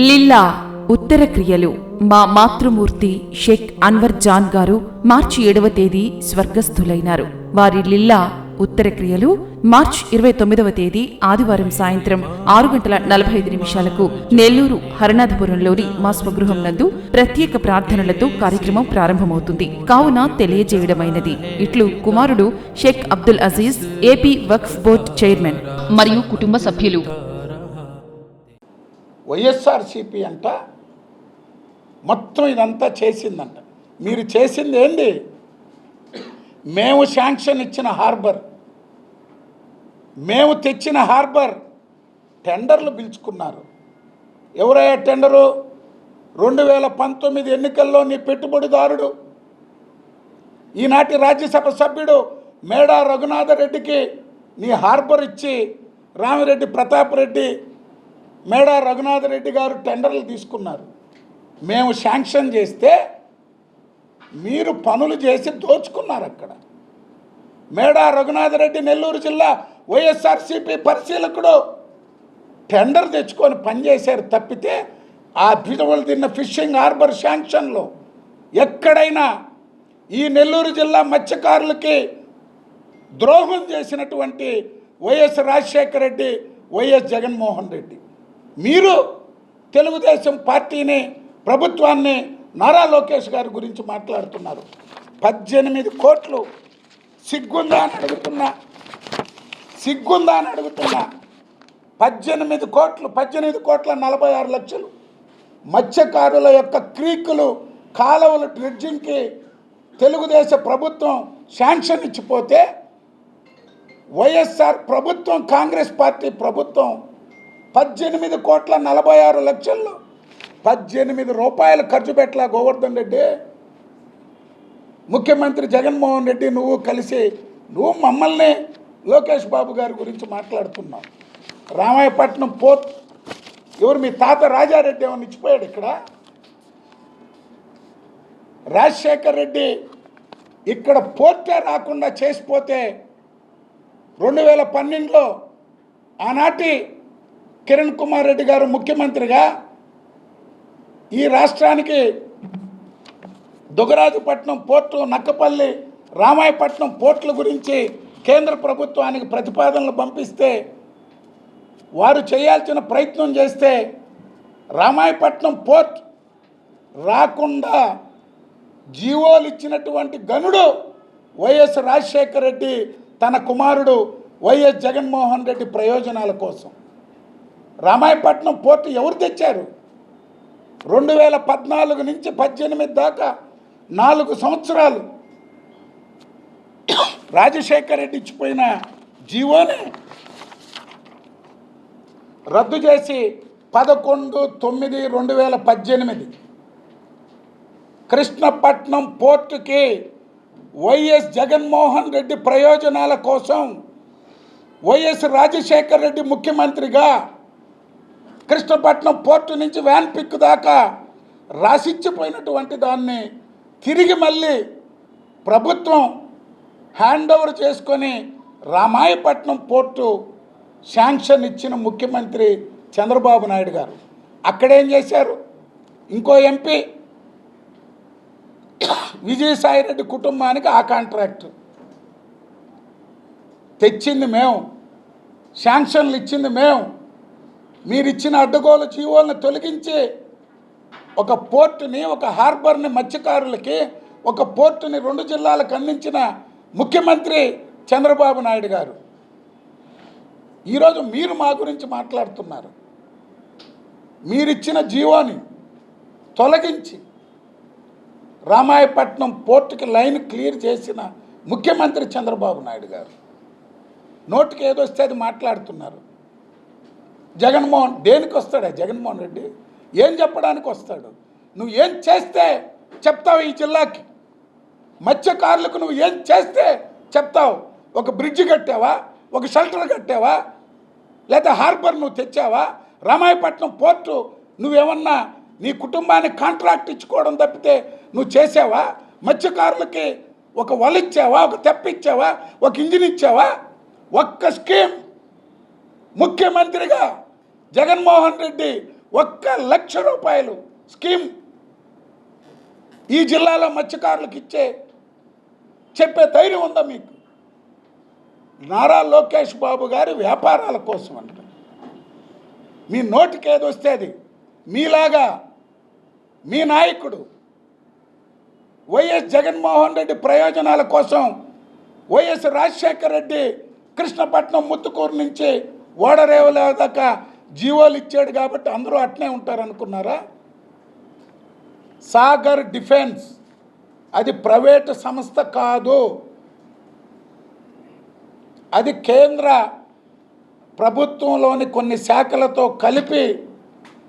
లిల్లా ఉత్తర క్రియలు. మా మాతృమూర్తి షేక్ అన్వర్ జాన్ గారు మార్చి 7వ తేదీ స్వర్గస్థులైనారు. వారి లిల్లా ఉత్తర క్రియలు మార్చి 29వ తేదీ ఆదివారం సాయంత్రం 6:45 నెల్లూరు హరనాథపురంలోని మా స్వగృహం నందు ప్రత్యేక ప్రార్థనలతో కార్యక్రమం ప్రారంభమవుతుంది. కావున తెలియజేయడమైనది. ఇట్లు కుమారుడు షేక్ అబ్దుల్ అజీజ్, ఏపీ వక్ఫ్ బోర్డ్ చైర్మన్ మరియు కుటుంబ సభ్యులు. వైఎస్ఆర్సీపీ అంట మొత్తం ఇదంతా చేసిందంట. మీరు చేసింది ఏంది? మేము శాంక్షన్ ఇచ్చిన హార్బర్, మేము తెచ్చిన హార్బర్ టెండర్లు పిలుచుకున్నారు. ఎవరయ్యా టెండరు? 2019 ఎన్నికల్లో నీ పెట్టుబడిదారుడు, ఈనాటి రాజ్యసభ సభ్యుడు మేడా రఘునాథరెడ్డికి నీ హార్బర్ ఇచ్చి రామిరెడ్డి ప్రతాప్ రెడ్డి, మేడా రఘునాథరెడ్డి గారు టెండర్లు తీసుకున్నారు. మేము శాంక్షన్ చేస్తే మీరు పనులు చేసి దోచుకున్నారు. అక్కడ మేడా రఘునాథరెడ్డి నెల్లూరు జిల్లా వైఎస్ఆర్సీపీ పరిశీలకుడు టెండర్ తెచ్చుకొని పనిచేశారు తప్పితే ఆ బిడవలు తిన్న ఫిషింగ్ హార్బర్ శాంక్షన్లో ఎక్కడైనా ఈ నెల్లూరు జిల్లా మత్స్యకారులకి ద్రోహం చేసినటువంటి వైఎస్ రాజశేఖర రెడ్డి, వైఎస్ జగన్మోహన్ రెడ్డి, మీరు తెలుగుదేశం పార్టీని, ప్రభుత్వాన్ని, నారా లోకేష్ గారి గురించి మాట్లాడుతున్నారు. 18 కోట్లు సిగ్గుందా అని అడుగుతున్నా, 18 కోట్ల 46 లక్షలు మత్స్యకారుల యొక్క క్రీకులు, కాలువల డ్రెడ్జింగ్కి తెలుగుదేశ ప్రభుత్వం శాంక్షన్ ఇచ్చిపోతే వైఎస్ఆర్ ప్రభుత్వం, కాంగ్రెస్ పార్టీ ప్రభుత్వం 18 కోట్ల 46 లక్షల్లో 18 రూపాయలు ఖర్చు పెట్టలా. గోవర్ధన్ రెడ్డి, ముఖ్యమంత్రి జగన్మోహన్ రెడ్డి, నువ్వు కలిసి నువ్వు మమ్మల్ని, లోకేష్ బాబు గారి గురించి మాట్లాడుతున్నావు. రామాయపట్నం పోర్ట్ ఎవరు? మీ తాత రాజారెడ్డి ఏమన్నా ఇచ్చిపోయాడు ఇక్కడ? రాజశేఖర్ రెడ్డి ఇక్కడ పోర్టే రాకుండా చేసిపోతే 2012లో ఆనాటి కిరణ్ కుమార్ రెడ్డి గారు ముఖ్యమంత్రిగా ఈ రాష్ట్రానికి దుగరాజుపట్నం పోర్టు, నక్కపల్లి, రామాయపట్నం పోర్టుల గురించి కేంద్ర ప్రభుత్వానికి ప్రతిపాదనలు పంపిస్తే వారు చేయాల్సిన ప్రయత్నం చేస్తే రామాయపట్నం పోర్ట్ రాకుండా జీవోలు ఇచ్చినటువంటి గనుడు వైఎస్ రాజశేఖర రెడ్డి, తన కుమారుడు వైఎస్ జగన్మోహన్ రెడ్డి ప్రయోజనాల కోసం. రామాయపట్నం పోర్టు ఎవరు తెచ్చారు? 2014 నుంచి 18 దాకా 4 సంవత్సరాలు రాజశేఖర రెడ్డి ఇచ్చిపోయిన జీవోని రద్దు చేసి 11/9/2018 కృష్ణపట్నం పోర్టుకి వైఎస్ జగన్మోహన్ రెడ్డి ప్రయోజనాల కోసం వైఎస్ రాజశేఖర రెడ్డి ముఖ్యమంత్రిగా కృష్ణపట్నం పోర్టు నుంచి వ్యాన్ పిక్ దాకా రాసిచ్చిపోయినటువంటి దాన్ని తిరిగి మళ్ళీ ప్రభుత్వం హ్యాండ్ ఓవర్ చేసుకొని రామాయపట్నం పోర్టు శాంక్షన్ ఇచ్చిన ముఖ్యమంత్రి చంద్రబాబు నాయుడు గారు. అక్కడేం చేశారు? ఇంకో ఎంపీ విజయసాయిరెడ్డి కుటుంబానికి ఆ కాంట్రాక్ట్ తెచ్చింది మేము, శాంక్షన్లు ఇచ్చింది మేము. మీరు ఇచ్చిన అడ్డగోలు జీవోలను తొలగించి ఒక పోర్టుని, ఒక హార్బర్ని మత్స్యకారులకి, ఒక పోర్టుని 2 జిల్లాలకు అందించిన ముఖ్యమంత్రి చంద్రబాబు నాయుడు గారు. ఈరోజు మీరు మా గురించి మాట్లాడుతున్నారు. మీరిచ్చిన జీవోని తొలగించి రామాయపట్నం పోర్టుకి లైన్ క్లియర్ చేసిన ముఖ్యమంత్రి చంద్రబాబు నాయుడు గారు. నోటికి ఏదొస్తే అది మాట్లాడుతున్నారు. జగన్మోహన్ దేనికి వస్తాడా? జగన్మోహన్ రెడ్డి ఏం చెప్పడానికి వస్తాడు? నువ్వు ఏం చేస్తే చెప్తావు ఈ జిల్లాకి? మత్స్యకారులకు నువ్వు ఏం చేస్తే చెప్తావు? ఒక బ్రిడ్జ్ కట్టావా? ఒక షెల్టర్ కట్టావా? లేదా హార్బర్ నువ్వు తెచ్చావా? రామాయపట్నం పోర్టు నువ్వేమన్నా నీ కుటుంబానికి కాంట్రాక్ట్ ఇచ్చుకోవడం తప్పితే నువ్వు చేసావా? మత్స్యకారులకి ఒక వల ఇచ్చావా? ఒక తెప్ప ఇచ్చావా? ఒక ఇంజిన్ ఇచ్చావా? ఒక్క స్కీమ్ ముఖ్యమంత్రిగా జగన్మోహన్ రెడ్డి 1,00,000 రూపాయలు స్కీమ్ ఈ జిల్లాలో మత్స్యకారులకు చెప్పే ధైర్యం ఉందా మీకు? నారా లోకేష్ బాబు గారి వ్యాపారాల కోసం అంట. మీ నోటికి ఏది వస్తే అది. మీలాగా మీ నాయకుడు వైఎస్ జగన్మోహన్ రెడ్డి ప్రయోజనాల కోసం వైఎస్ రాజశేఖర రెడ్డి కృష్ణపట్నం ముత్తుకూరు నుంచి ఓడరేవుల దాకా జీవోలు ఇచ్చాడు కాబట్టి అందరూ అట్నే ఉంటారనుకున్నారా? సాగర్ డిఫెన్స్ అది ప్రైవేటు సంస్థ కాదు, అది కేంద్ర ప్రభుత్వంలోని కొన్ని శాఖలతో కలిపి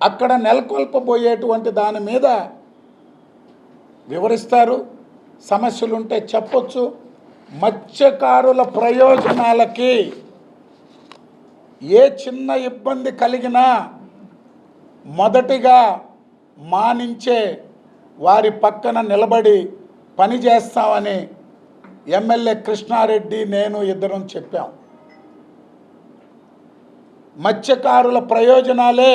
అక్కడ నెలకొల్పబోయేటువంటి దాని మీద వివరిస్తారు. సమస్యలుంటే చెప్పొచ్చు. మత్స్యకారుల ప్రయోజనాలకి ఏ చిన్న ఇబ్బంది కలిగినా మొదటిగా మానించే వారి పక్కన నిలబడి పనిచేస్తామని ఎమ్మెల్యే కృష్ణారెడ్డి నేను ఇద్దరం చెప్పాం. మత్స్యకారుల ప్రయోజనాలే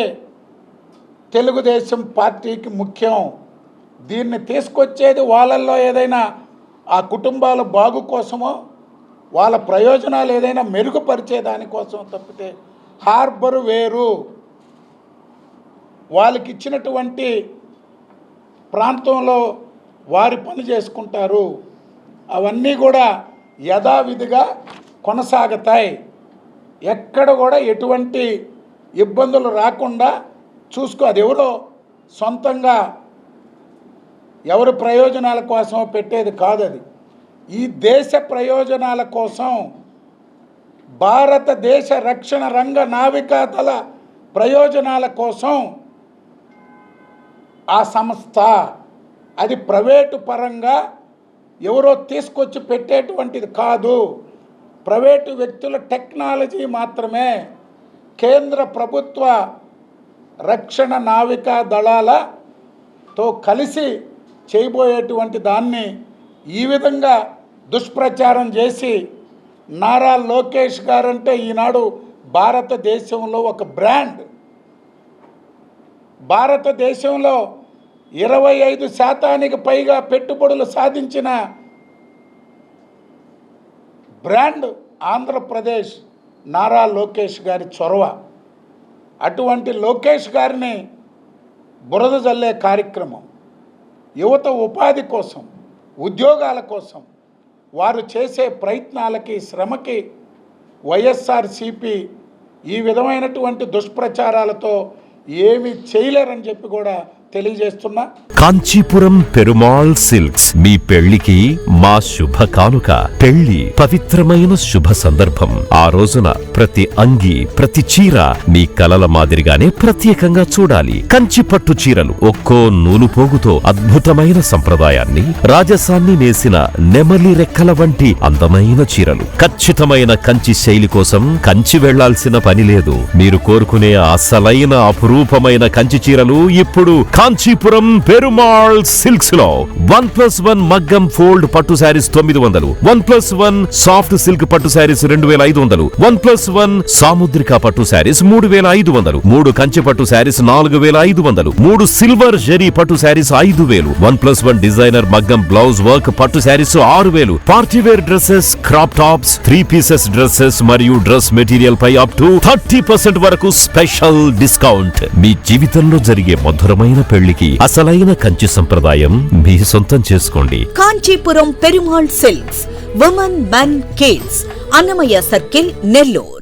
తెలుగుదేశం పార్టీకి ముఖ్యం. దీన్ని తీసుకొచ్చేది వాళ్ళల్లో ఏదైనా ఆ కుటుంబాల బాగు కోసమో వాళ్ళ ప్రయోజనాలు ఏదైనా మెరుగుపరిచే దానికోసం తప్పితే హార్బర్ వేరు, వాళ్ళకి ఇచ్చినటువంటి ప్రాంతంలో వారి పని చేసుకుంటారు. అవన్నీ కూడా యథావిధిగా కొనసాగుతాయి. ఎక్కడ కూడా ఎటువంటి ఇబ్బందులు రాకుండా చూసుకో. అది ఎవరో సొంతంగా ఎవరి ప్రయోజనాల కోసం పెట్టేది కాదు. అది ఈ దేశ ప్రయోజనాల కోసం, భారతదేశ రక్షణ రంగ నావికాదళ ప్రయోజనాల కోసం ఆ సంస్థ. అది ప్రైవేటు పరంగా ఎవరో తీసుకొచ్చి పెట్టేటువంటిది కాదు. ప్రైవేటు వ్యక్తుల టెక్నాలజీ మాత్రమే. కేంద్ర ప్రభుత్వ రక్షణ నావికా దళాలతో కలిసి చేయబోయేటువంటి దాన్ని ఈ విధంగా దుష్ప్రచారం చేసి నారా లోకేష్ గారంటే ఈనాడు భారతదేశంలో ఒక బ్రాండ్. భారతదేశంలో 25% పైగా పెట్టుబడులు సాధించిన బ్రాండ్ ఆంధ్రప్రదేశ్ నారా లోకేష్ గారి చొరవ. అటువంటి లోకేష్ గారిని బురద జల్లే కార్యక్రమం, యువత ఉపాధి కోసం, ఉద్యోగాల కోసం వారు చేసే ప్రయత్నాలకి, శ్రమకి వైఎస్ఆర్సీపీ ఈ విధమైనటువంటి దుష్ప్రచారాలతో ఏమీ చేయలేరని చెప్పి కూడా తెలియజేస్తున్నా. కాంచీపురం పెరుమాళ్ సిల్క్స్ మీ పెళ్లికి మా శుభ కానుక. పెళ్లి పవిత్రమైన శుభ సందర్భం. ఆ రోజున ప్రతి అంగి, ప్రతి చీర మీ కలల మాదిరిగానే ప్రత్యేకంగా చూడాలి. కంచి పట్టు చీరలు ఒక్కో నూలు పోగుతో అద్భుతమైన సంప్రదాయాన్ని, రాజసాన్ని నేసిన నెమలి రెక్కల వంటి అందమైన చీరలు. ఖచ్చితమైన కంచి శైలి కోసం కంచి వెళ్లాల్సిన పని లేదు. మీరు కోరుకునే అసలైన అపురూపమైన కంచి చీరలు ఇప్పుడు కాంచీపురం పెరుమాళ్ సిల్క్స్ లో 1+1 మగ్గం ఫోల్డ్ పట్టు శారీస్ 900, 1+1 సాఫ్ట్ సిల్క్ పట్టు శారీస్ 2500, 1+1 సాముద్రిక పట్టు శారీస్ 3500, 3 కంచి పట్టు శారీస్ 4500, 3 సిల్వర్ జరీ పట్టు శారీస్ 5000, 1+1 డిజైనర్ మగ్గం బ్లౌజ్ వర్క్ పట్టు sarees 6000, party wear dresses, crop tops, 3 pieces dresses మరియు డ్రెస్ మెటీరియల్ పై అప్ టు 30% వరకు స్పెషల్ డిస్కౌంట్. మీ జీవితంలో జరిగే మధురమైన పెళ్లికి అసలైన కంచి సంప్రదాయం మీ సొంతం చేసుకోండి. Kanchipuram Perumal silks, women, men, kids, Annamayya circle, Nellore.